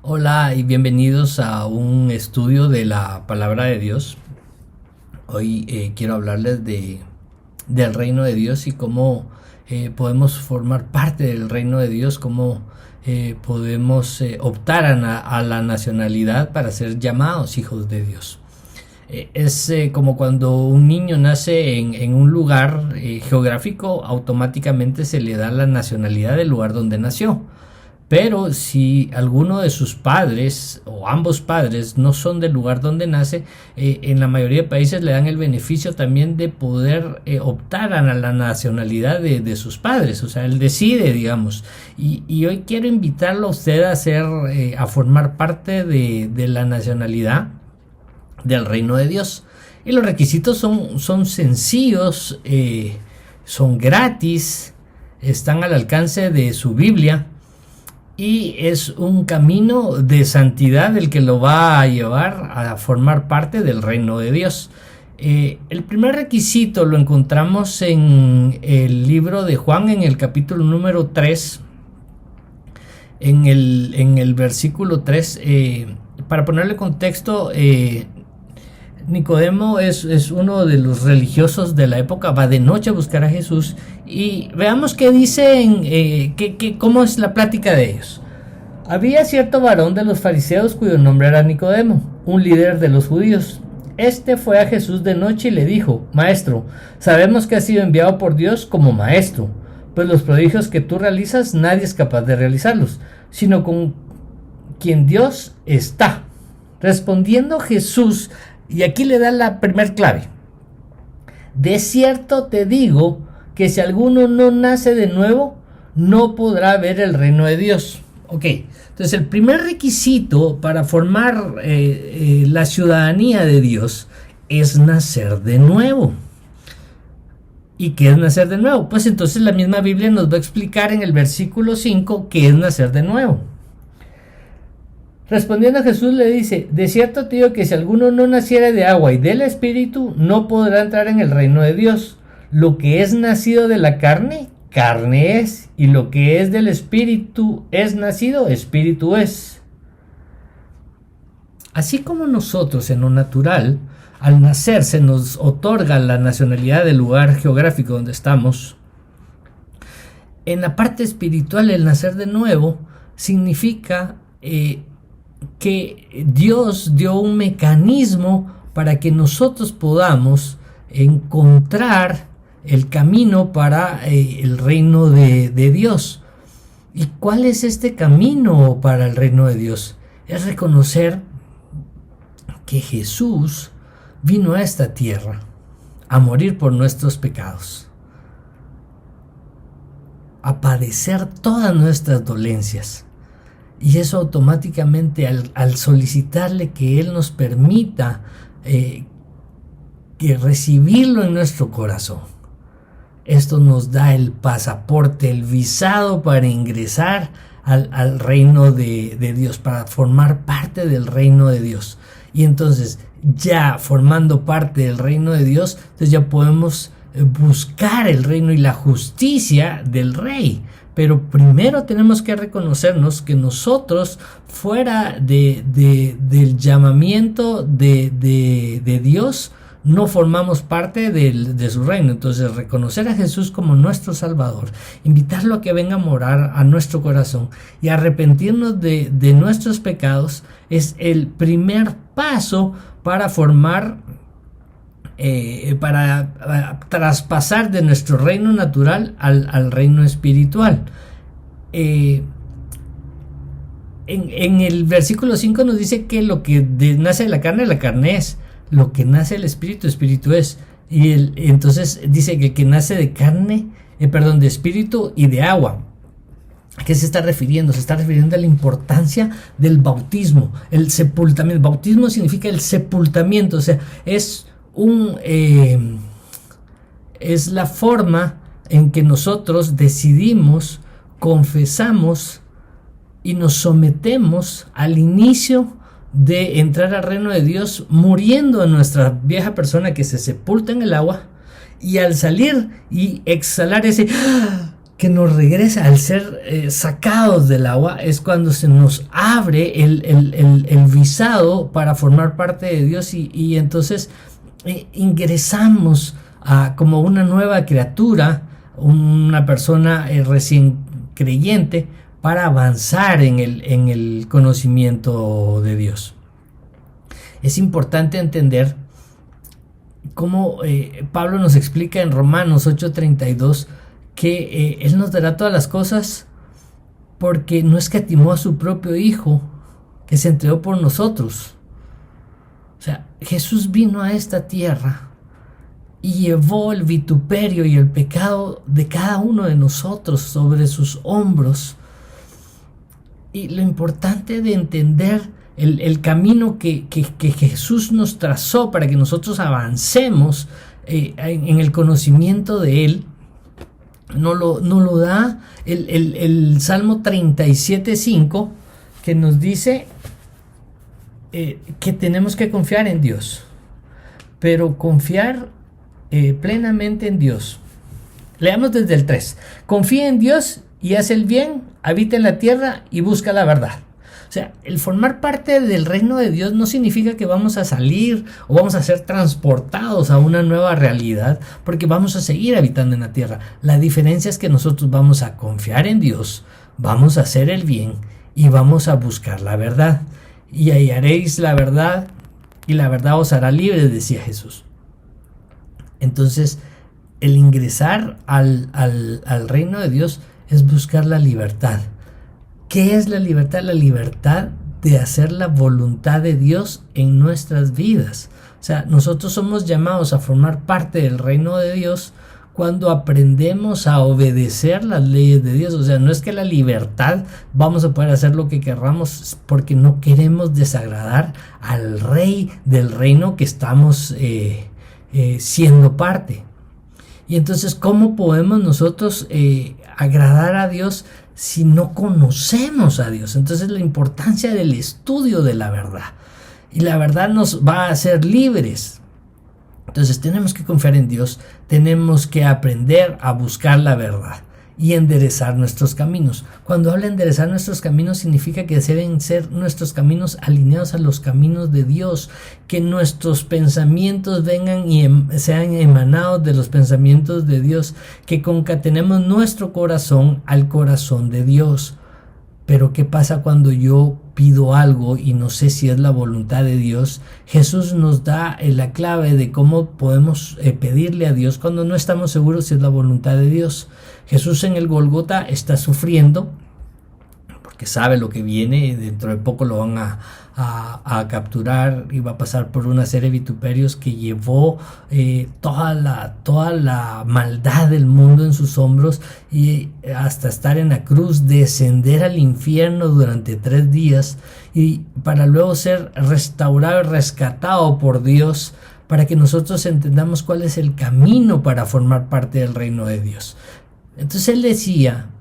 Hola y bienvenidos a un estudio de la palabra de Dios. Hoy quiero hablarles del reino de Dios y cómo podemos formar parte del reino de Dios, cómo podemos optar a la nacionalidad para ser llamados hijos de Dios. Es como cuando un niño nace en un lugar geográfico, automáticamente se le da la nacionalidad del lugar donde nació. Pero si alguno de sus padres o ambos padres no son del lugar donde nace, en la mayoría de países le dan el beneficio también de poder optar a la nacionalidad de sus padres. O sea, él decide, digamos. Y hoy quiero invitarlo a usted a formar parte de la nacionalidad del reino de Dios. Y los requisitos son sencillos, son gratis, están al alcance de su Biblia. Y es un camino de santidad el que lo va a llevar a formar parte del reino de Dios. El primer requisito lo encontramos en el libro de Juan, en el capítulo número 3, en el versículo 3. Para ponerle contexto, Nicodemo es uno de los religiosos de la época, va de noche a buscar a Jesús y veamos qué dicen, cómo es la plática de ellos. Había cierto varón de los fariseos cuyo nombre era Nicodemo, un líder de los judíos. Este fue a Jesús de noche y le dijo: Maestro, sabemos que has sido enviado por Dios como maestro, pues los prodigios que tú realizas nadie es capaz de realizarlos, sino con quien Dios está. Respondiendo Jesús, y aquí le da la primer clave: de cierto te digo que si alguno no nace de nuevo, no podrá ver el reino de Dios. Ok, entonces el primer requisito para formar la ciudadanía de Dios es nacer de nuevo. ¿Y qué es nacer de nuevo? Pues entonces la misma Biblia nos va a explicar en el versículo 5 qué es nacer de nuevo. Respondiendo a Jesús le dice: de cierto te digo que si alguno no naciere de agua y del Espíritu, no podrá entrar en el reino de Dios. Lo que es nacido de la carne, carne es, y lo que es del Espíritu es nacido, Espíritu es. Así como nosotros en lo natural, al nacer se nos otorga la nacionalidad del lugar geográfico donde estamos, en la parte espiritual el nacer de nuevo significa que Dios dio un mecanismo para que nosotros podamos encontrar el camino para el reino de Dios. ¿Y cuál es este camino para el reino de Dios? Es reconocer que Jesús vino a esta tierra a morir por nuestros pecados, a padecer todas nuestras dolencias. Y eso automáticamente al solicitarle que Él nos permita que recibirlo en nuestro corazón, esto nos da el pasaporte, el visado para ingresar al reino de Dios, para formar parte del reino de Dios. Y entonces ya formando parte del reino de Dios, entonces ya podemos buscar el reino y la justicia del Rey. Pero primero tenemos que reconocernos que nosotros, fuera del llamamiento de Dios, no formamos parte de su reino. Entonces, reconocer a Jesús como nuestro Salvador, invitarlo a que venga a morar a nuestro corazón y arrepentirnos de nuestros pecados es el primer paso para formar, para traspasar de nuestro reino natural al reino espiritual. En el versículo 5 nos dice que lo que nace de la carne es, lo que nace del espíritu, espíritu es. Y entonces dice que el que nace de carne, de espíritu y de agua. ¿A qué se está refiriendo? Se está refiriendo a la importancia del bautismo, el sepultamiento. Bautismo significa el sepultamiento, o sea, es la forma en que nosotros decidimos, confesamos y nos sometemos al inicio de entrar al reino de Dios, muriendo a nuestra vieja persona que se sepulta en el agua, y al salir y exhalar ese que nos regresa al ser sacados del agua es cuando se nos abre el visado para formar parte de Dios y entonces ingresamos como una nueva criatura, una persona recién creyente, para avanzar en el conocimiento de Dios. Es importante entender cómo Pablo nos explica en Romanos 8:32 que Él nos dará todas las cosas porque no escatimó a su propio Hijo, que se entregó por nosotros. O sea, Jesús vino a esta tierra y llevó el vituperio y el pecado de cada uno de nosotros sobre sus hombros. Y lo importante de entender el camino que Jesús nos trazó para que nosotros avancemos en el conocimiento de Él, no lo da el Salmo 37:5, que nos dice que tenemos que confiar en Dios, pero confiar plenamente en Dios. Leamos desde el 3. Confía en Dios y haz el bien, habita en la tierra y busca la verdad. O sea, el formar parte del reino de Dios no significa que vamos a salir o vamos a ser transportados a una nueva realidad, porque vamos a seguir habitando en la tierra. La diferencia es que nosotros vamos a confiar en Dios, vamos a hacer el bien y vamos a buscar la verdad. Y hallaréis la verdad y la verdad os hará libres, decía Jesús. Entonces, el ingresar al reino de Dios es buscar la libertad. ¿Qué es la libertad? La libertad de hacer la voluntad de Dios en nuestras vidas. O sea, nosotros somos llamados a formar parte del reino de Dios cuando aprendemos a obedecer las leyes de Dios. O sea, no es que la libertad vamos a poder hacer lo que querramos porque no queremos desagradar al rey del reino que estamos siendo parte. Y entonces, ¿cómo podemos nosotros agradar a Dios si no conocemos a Dios? Entonces, la importancia del estudio de la verdad. Y la verdad nos va a hacer libres. Entonces, tenemos que confiar en Dios, tenemos que aprender a buscar la verdad y enderezar nuestros caminos. Cuando habla de enderezar nuestros caminos, significa que deben ser nuestros caminos alineados a los caminos de Dios, que nuestros pensamientos vengan y sean emanados de los pensamientos de Dios, que concatenemos nuestro corazón al corazón de Dios. Pero ¿qué pasa cuando yo pido algo y no sé si es la voluntad de Dios? Jesús nos da la clave de cómo podemos pedirle a Dios cuando no estamos seguros si es la voluntad de Dios. Jesús en el Golgota está sufriendo porque sabe lo que viene. Dentro de poco lo van a capturar y va a pasar por una serie de vituperios que llevó toda la maldad del mundo en sus hombros, y hasta estar en la cruz, descender al infierno durante 3 días y para luego ser restaurado y rescatado por Dios, para que nosotros entendamos cuál es el camino para formar parte del reino de Dios. Entonces él decía,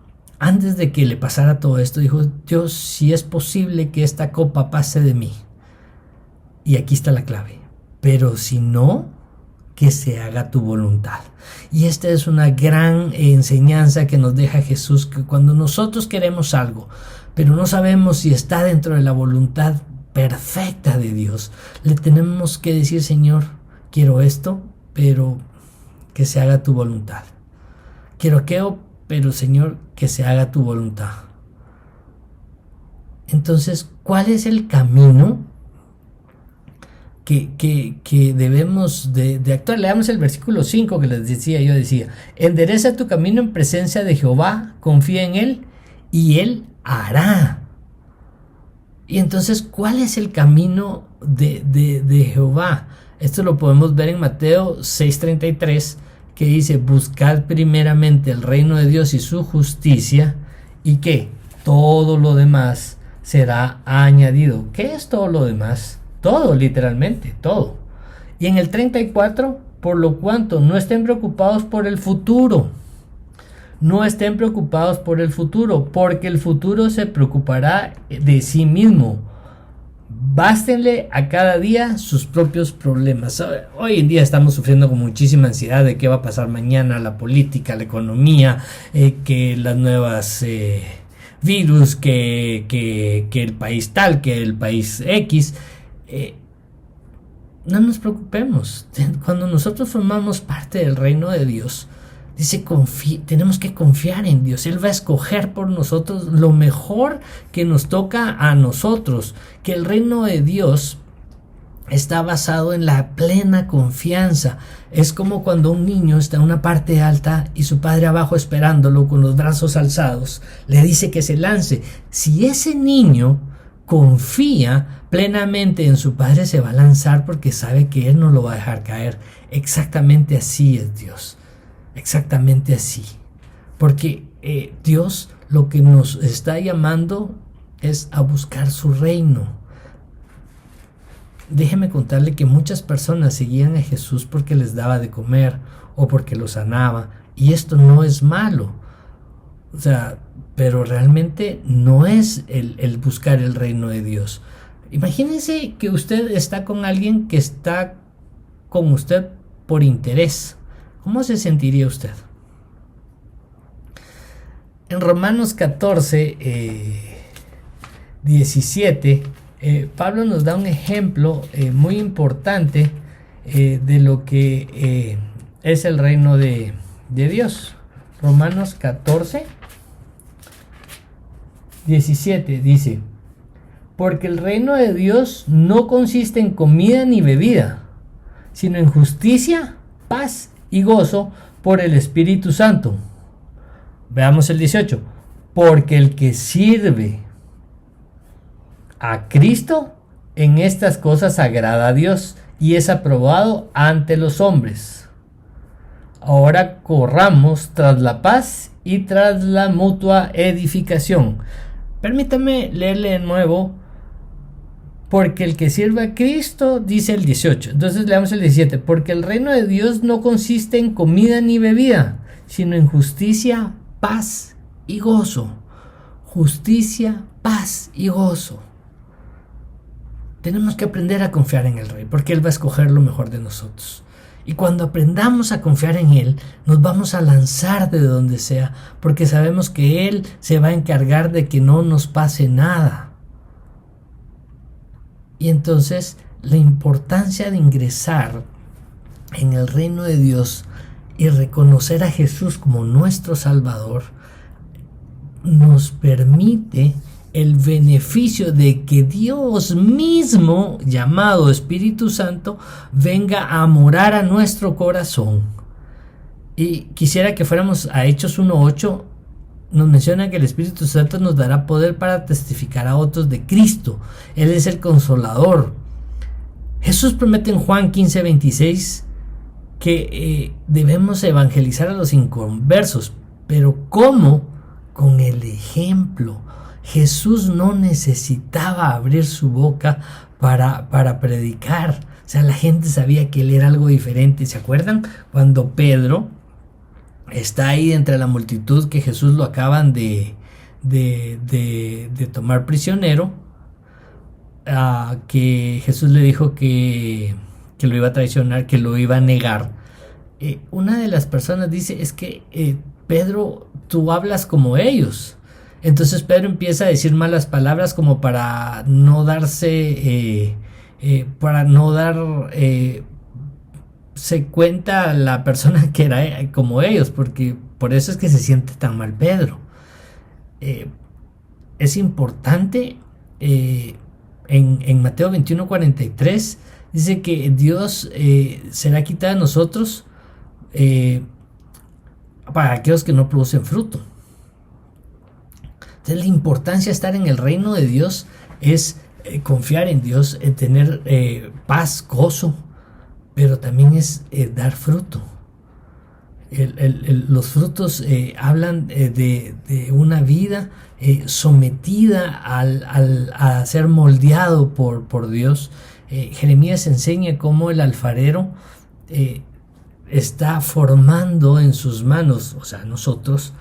antes de que le pasara todo esto, dijo: Dios, si es posible que esta copa pase de mí. Y aquí está la clave. Pero si no, que se haga tu voluntad. Y esta es una gran enseñanza que nos deja Jesús, que cuando nosotros queremos algo, pero no sabemos si está dentro de la voluntad perfecta de Dios, le tenemos que decir: Señor, quiero esto, pero que se haga tu voluntad. Quiero aquello, pero Señor, que se haga tu voluntad. Entonces, ¿cuál es el camino que debemos de actuar? Leamos el versículo 5 que les decía. Yo decía: endereza tu camino en presencia de Jehová, confía en Él y Él hará. Y entonces, ¿cuál es el camino de Jehová? Esto lo podemos ver en Mateo 6:33, que dice: buscad primeramente el reino de Dios y su justicia, y que todo lo demás será añadido. ¿Qué es todo lo demás? Todo, literalmente, todo. Y en el 34, por lo cuanto no estén preocupados por el futuro. No estén preocupados por el futuro, porque el futuro se preocupará de sí mismo. Bástenle a cada día sus propios problemas. Hoy en día estamos sufriendo con muchísima ansiedad de qué va a pasar mañana, la política, la economía, que las nuevas virus, que el país tal, que el país X. No nos preocupemos. Cuando nosotros formamos parte del reino de Dios, dice, tenemos que confiar en Dios. Él va a escoger por nosotros lo mejor que nos toca a nosotros. Que el reino de Dios está basado en la plena confianza. Es como cuando un niño está en una parte alta y su padre abajo esperándolo con los brazos alzados. Le dice que se lance. Si ese niño confía plenamente en su padre, se va a lanzar porque sabe que él no lo va a dejar caer. Exactamente así es Dios. Exactamente así. Porque Dios lo que nos está llamando es a buscar su reino. Déjeme contarle que muchas personas seguían a Jesús porque les daba de comer o porque los sanaba. Y esto no es malo. O sea, pero realmente no es el buscar el reino de Dios. Imagínense que usted está con alguien que está con usted por interés. ¿Cómo se sentiría usted? En Romanos 14, 17, Pablo nos da un ejemplo muy importante de lo que es el reino de Dios. Romanos 14, 17 dice: porque el reino de Dios no consiste en comida ni bebida, sino en justicia, paz y gozo por el Espíritu Santo. Veamos el 18. Porque el que sirve a Cristo en estas cosas agrada a Dios y es aprobado ante los hombres. Ahora corramos tras la paz y tras la mutua edificación. Permítame leerle de nuevo. Porque el que sirve a Cristo, dice el 18. Entonces leamos el 17. Porque el reino de Dios no consiste en comida ni bebida, sino en justicia, paz y gozo. Justicia, paz y gozo. Tenemos que aprender a confiar en el Rey, porque Él va a escoger lo mejor de nosotros. Y cuando aprendamos a confiar en Él, nos vamos a lanzar de donde sea, porque sabemos que Él se va a encargar de que no nos pase nada. Y entonces la importancia de ingresar en el reino de Dios y reconocer a Jesús como nuestro Salvador nos permite el beneficio de que Dios mismo, llamado Espíritu Santo, venga a morar a nuestro corazón. Y quisiera que fuéramos a Hechos 1:8. Nos menciona que el Espíritu Santo nos dará poder para testificar a otros de Cristo. Él es el Consolador. Jesús promete en Juan 15:26 que debemos evangelizar a los inconversos. Pero ¿cómo? Con el ejemplo. Jesús no necesitaba abrir su boca para predicar. O sea, la gente sabía que Él era algo diferente. ¿Se acuerdan? Cuando Pedro está ahí entre la multitud, que Jesús lo acaban de tomar prisionero, que Jesús le dijo que lo iba a traicionar, que lo iba a negar. Una de las personas dice, es que Pedro, tú hablas como ellos. Entonces Pedro empieza a decir malas palabras como para no darse, se cuenta a la persona que era como ellos, porque por eso es que se siente tan mal Pedro. Es importante, en Mateo 21:43 dice que Dios será quitado de nosotros para aquellos que no producen fruto. Entonces la importancia de estar en el reino de Dios es confiar en Dios, tener paz, gozo, pero también es dar fruto. Los frutos hablan de una vida sometida a ser moldeado por Dios. Jeremías enseña cómo el alfarero está formando en sus manos, o sea, nosotros,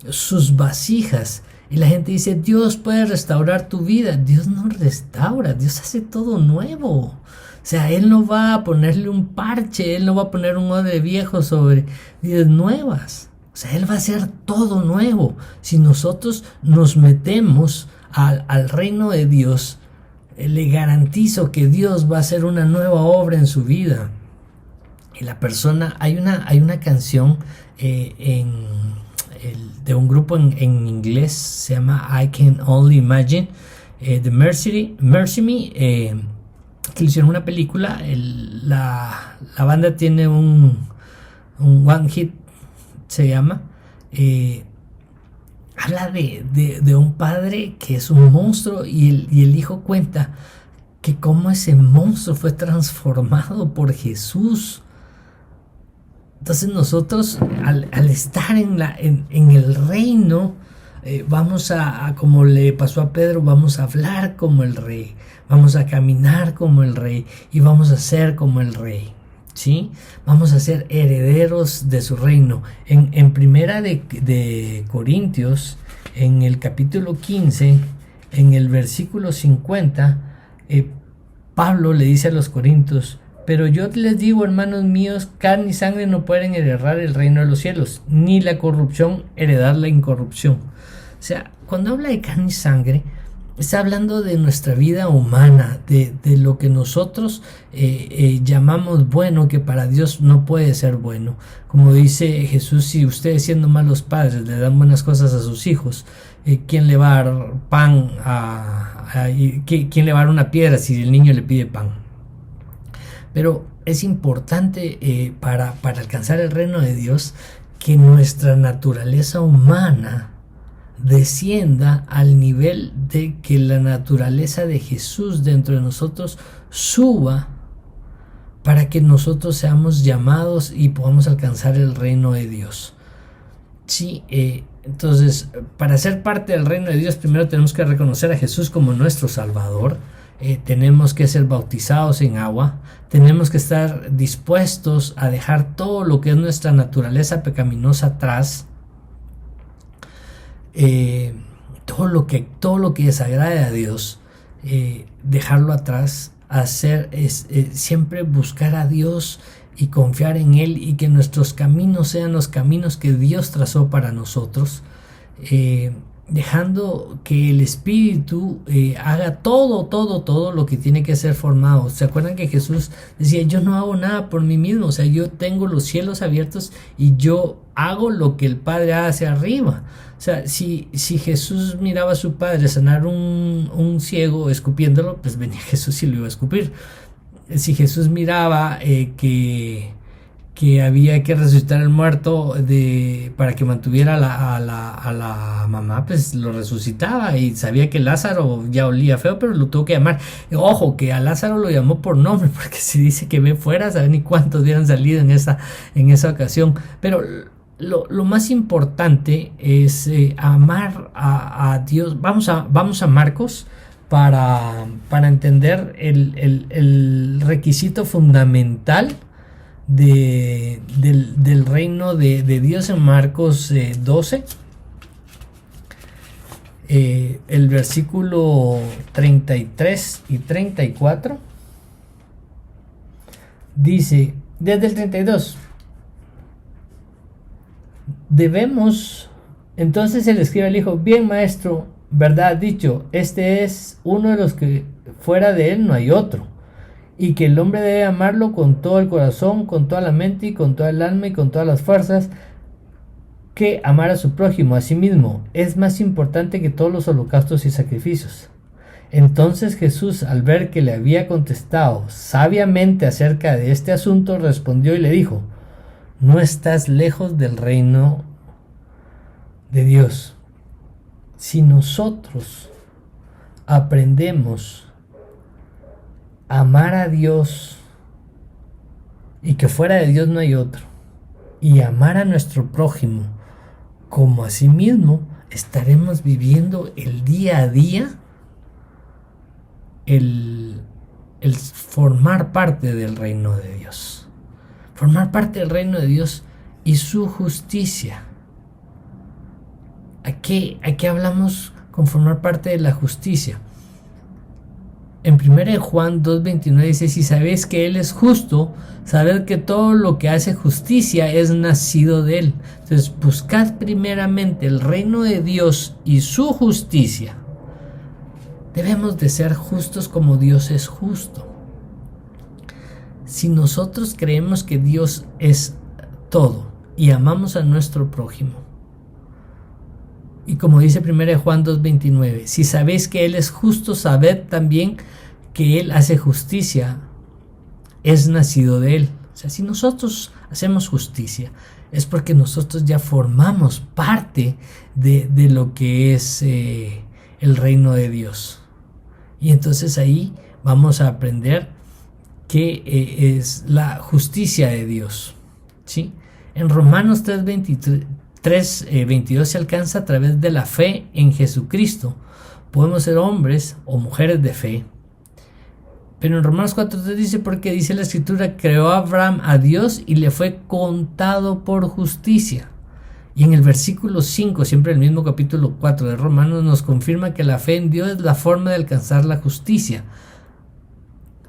sus vasijas Y la gente dice, Dios puede restaurar tu vida. Dios no restaura, Dios hace todo nuevo. O sea, Él no va a ponerle un parche, Él no va a poner un odre viejo sobre vidas nuevas. O sea, Él va a hacer todo nuevo. Si nosotros nos metemos al reino de Dios, le garantizo que Dios va a hacer una nueva obra en su vida. Y la persona, hay una canción de un grupo en inglés, se llama I Can Only Imagine, de Mercy Me, que le hicieron una película. La banda tiene un one hit, se llama. Habla de un padre que es un monstruo y el hijo cuenta que cómo ese monstruo fue transformado por Jesús. Entonces nosotros al estar en el reino, vamos a, como le pasó a Pedro, vamos a hablar como el rey, vamos a caminar como el rey y vamos a ser como el rey. ¿Sí? Vamos a ser herederos de su reino. En primera de Corintios, en el capítulo 15, en el versículo 50, Pablo le dice a los corintios: pero yo les digo, hermanos míos, carne y sangre no pueden heredar el reino de los cielos, ni la corrupción heredar la incorrupción. O sea, cuando habla de carne y sangre, está hablando de nuestra vida humana, de lo que nosotros llamamos bueno, que para Dios no puede ser bueno. Como dice Jesús, si ustedes siendo malos padres le dan buenas cosas a sus hijos, ¿quién le va a dar pan quién le va a dar una piedra si el niño le pide pan? Pero es importante para alcanzar el reino de Dios que nuestra naturaleza humana descienda al nivel de que la naturaleza de Jesús dentro de nosotros suba, para que nosotros seamos llamados y podamos alcanzar el reino de Dios. Sí, entonces, para ser parte del reino de Dios, primero tenemos que reconocer a Jesús como nuestro Salvador. Tenemos que ser bautizados en agua, tenemos que estar dispuestos a dejar todo lo que es nuestra naturaleza pecaminosa atrás, todo lo que desagrade a Dios, dejarlo atrás, siempre buscar a Dios y confiar en Él, y que nuestros caminos sean los caminos que Dios trazó para nosotros, dejando que el Espíritu haga todo lo que tiene que ser formado. ¿Se acuerdan que Jesús decía: yo no hago nada por mí mismo? O sea, yo tengo los cielos abiertos y yo hago lo que el Padre hace arriba. O sea, si Jesús miraba a su Padre sanar un ciego escupiéndolo, pues venía Jesús y lo iba a escupir. Si Jesús miraba que había que resucitar al muerto para que mantuviera a la mamá, pues lo resucitaba, y sabía que Lázaro ya olía feo, pero lo tuvo que llamar. Ojo, que a Lázaro lo llamó por nombre, porque si dice que ve fuera, saben ni cuántos hubieran salido en esa ocasión. Pero lo más importante es amar a Dios. Vamos a Marcos para entender el requisito fundamental del reino de Dios. En Marcos 12, el versículo 33 y 34 dice, desde el 32: entonces el escriba le dijo: bien, maestro, verdad has dicho, este es uno de los que fuera de él no hay otro, y que el hombre debe amarlo con todo el corazón, con toda la mente y con toda el alma y con todas las fuerzas, que amar a su prójimo a sí mismo es más importante que todos los holocaustos y sacrificios. Entonces Jesús, al ver que le había contestado sabiamente acerca de este asunto, respondió y le dijo: no estás lejos del reino de Dios. Si nosotros aprendemos a amar a Dios, y que fuera de Dios no hay otro, y amar a nuestro prójimo como a sí mismo, estaremos viviendo el día a día el formar parte del reino de Dios. Formar parte del reino de Dios y su justicia. ¿A qué hablamos con formar parte de la justicia? En 1 Juan 2:29 dice: si sabéis que Él es justo, sabed que todo lo que hace justicia es nacido de Él. Entonces, buscad primeramente el reino de Dios y su justicia. Debemos de ser justos como Dios es justo. Si nosotros creemos que Dios es todo y amamos a nuestro prójimo, y como dice 1 Juan 2:29, si sabéis que Él es justo, sabed también que Él hace justicia, es nacido de Él. O sea, si nosotros hacemos justicia, es porque nosotros ya formamos parte de lo que es el reino de Dios. Y entonces ahí vamos a aprender qué es la justicia de Dios, ¿sí? En Romanos 3:22 se alcanza a través de la fe en Jesucristo. Podemos ser hombres o mujeres de fe. Pero en Romanos 4:3 dice: porque dice la escritura, creó Abraham a Dios y le fue contado por justicia. Y en el versículo 5, siempre el mismo capítulo 4 de Romanos, nos confirma que la fe en Dios es la forma de alcanzar la justicia.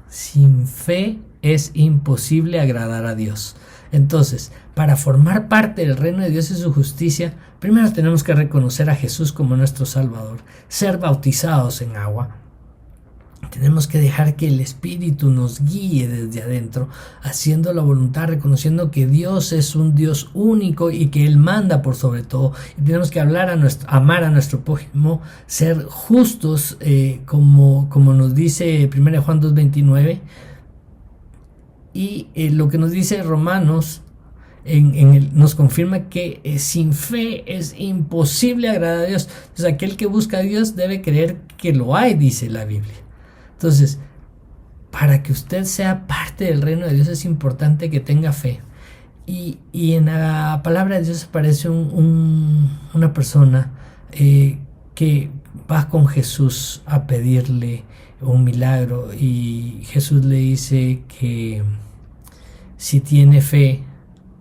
Sin fe es imposible agradar a Dios. Entonces, para formar parte del reino de Dios y su justicia, primero tenemos que reconocer a Jesús como nuestro Salvador, ser bautizados en agua. Tenemos que dejar que el Espíritu nos guíe desde adentro, haciendo la voluntad, reconociendo que Dios es un Dios único y que Él manda por sobre todo. Y tenemos que amar a nuestro prójimo, ser justos, como nos dice 1 Juan 2:29. Y lo que nos dice Romanos nos confirma que sin fe es imposible agradar a Dios. Entonces, aquel que busca a Dios debe creer que lo hay, dice la Biblia. Entonces, para que usted sea parte del reino de Dios es importante que tenga fe. Y en la palabra de Dios aparece una persona que va con Jesús a pedirle un milagro, y Jesús le dice que si tiene fe,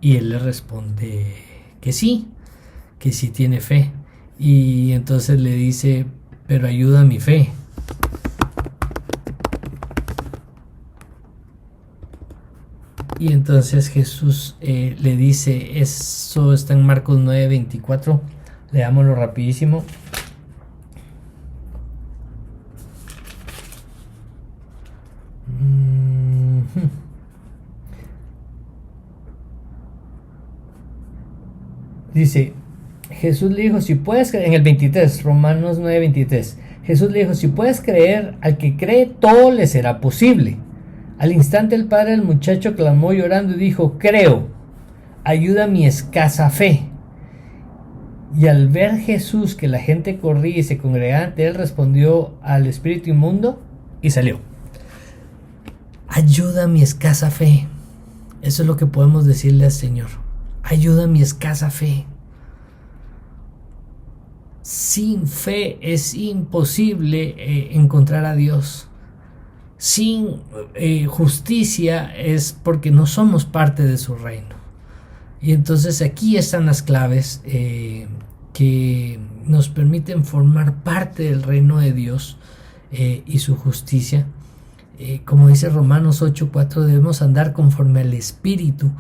y él le responde que sí tiene fe, y entonces le dice: pero ayuda a mi fe. Y entonces Jesús le dice, eso está en Marcos 9:24, leámoslo rapidísimo. Dice, Jesús le dijo: si puedes creer, en el 23, Romanos 9:23, Jesús le dijo: si puedes creer, al que cree todo le será posible. Al instante el padre del muchacho clamó llorando y dijo: creo, ayuda mi escasa fe. Y al ver Jesús que la gente corría y se congregaba ante él, respondió al espíritu inmundo y salió. Ayuda mi escasa fe. Eso es lo que podemos decirle al Señor: ayuda mi escasa fe. Sin fe es imposible encontrar a Dios. Sin justicia es porque no somos parte de su reino. Y entonces aquí están las claves que nos permiten formar parte del reino de Dios y su justicia. Como dice Romanos 8:4, debemos andar conforme al Espíritu,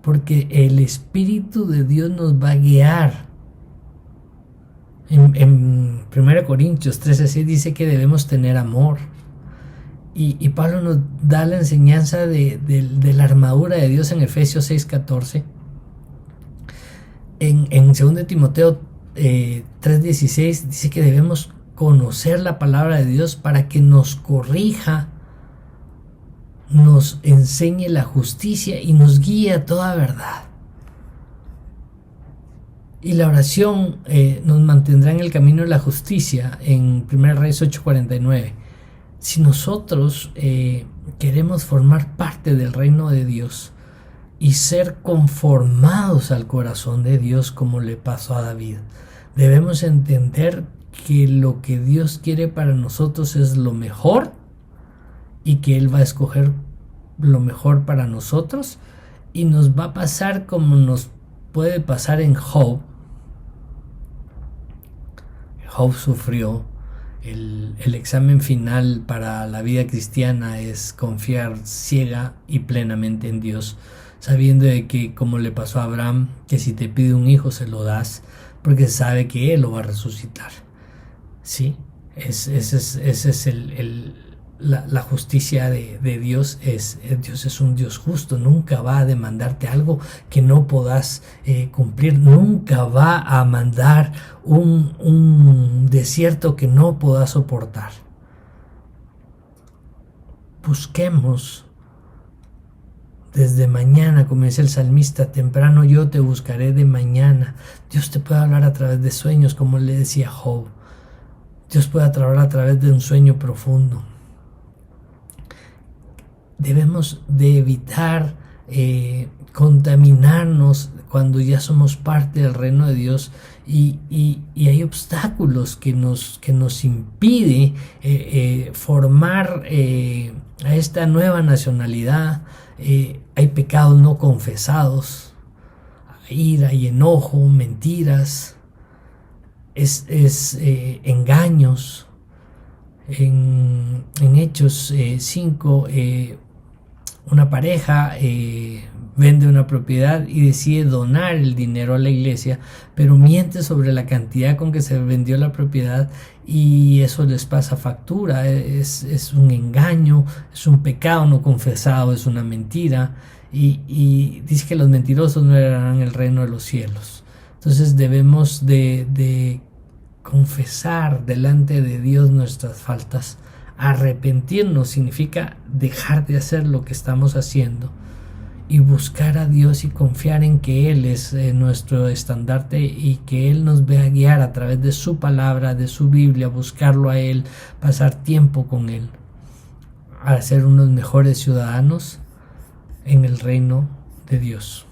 porque el Espíritu de Dios nos va a guiar. En 1 Corintios 13:6 dice que debemos tener amor. Y Pablo nos da la enseñanza de la armadura de Dios en Efesios 6:14. En 2 Timoteo 3:16 dice que debemos conocer la palabra de Dios para que nos corrija, nos enseñe la justicia y nos guíe a toda verdad. Y la oración nos mantendrá en el camino de la justicia, en 1 Reyes 8:49. Si nosotros queremos formar parte del reino de Dios y ser conformados al corazón de Dios, como le pasó a David, debemos entender que lo que Dios quiere para nosotros es lo mejor, y que Él va a escoger lo mejor para nosotros, y nos va a pasar como nos puede pasar en Job, Job sufrió. El examen final para la vida cristiana es confiar ciega y plenamente en Dios, sabiendo de que, como le pasó a Abraham, que si te pide un hijo se lo das, porque sabe que Él lo va a resucitar. ¿Sí? Ese es la justicia de Dios. Dios es un Dios justo, nunca va a demandarte algo que no puedas cumplir, nunca va a mandar un desierto que no puedas soportar. Busquemos desde mañana, como dice el salmista, temprano yo te buscaré de mañana. Dios te puede hablar a través de sueños, como le decía Job. Dios puede hablar a través de un sueño profundo. Debemos de evitar contaminarnos cuando ya somos parte del reino de Dios y hay obstáculos que nos impide formar a esta nueva nacionalidad. Hay pecados no confesados, ira y enojo, mentiras, engaños. En Hechos 5, una pareja vende una propiedad y decide donar el dinero a la iglesia, pero miente sobre la cantidad con que se vendió la propiedad y eso les pasa factura. Es un engaño, es un pecado no confesado, es una mentira, y dice que los mentirosos no heredarán el reino de los cielos. Entonces debemos de confesar delante de Dios nuestras faltas. Arrepentirnos significa dejar de hacer lo que estamos haciendo y buscar a Dios y confiar en que Él es nuestro estandarte y que Él nos va a guiar a través de su palabra, de su Biblia, buscarlo a Él, pasar tiempo con Él, a ser unos mejores ciudadanos en el reino de Dios.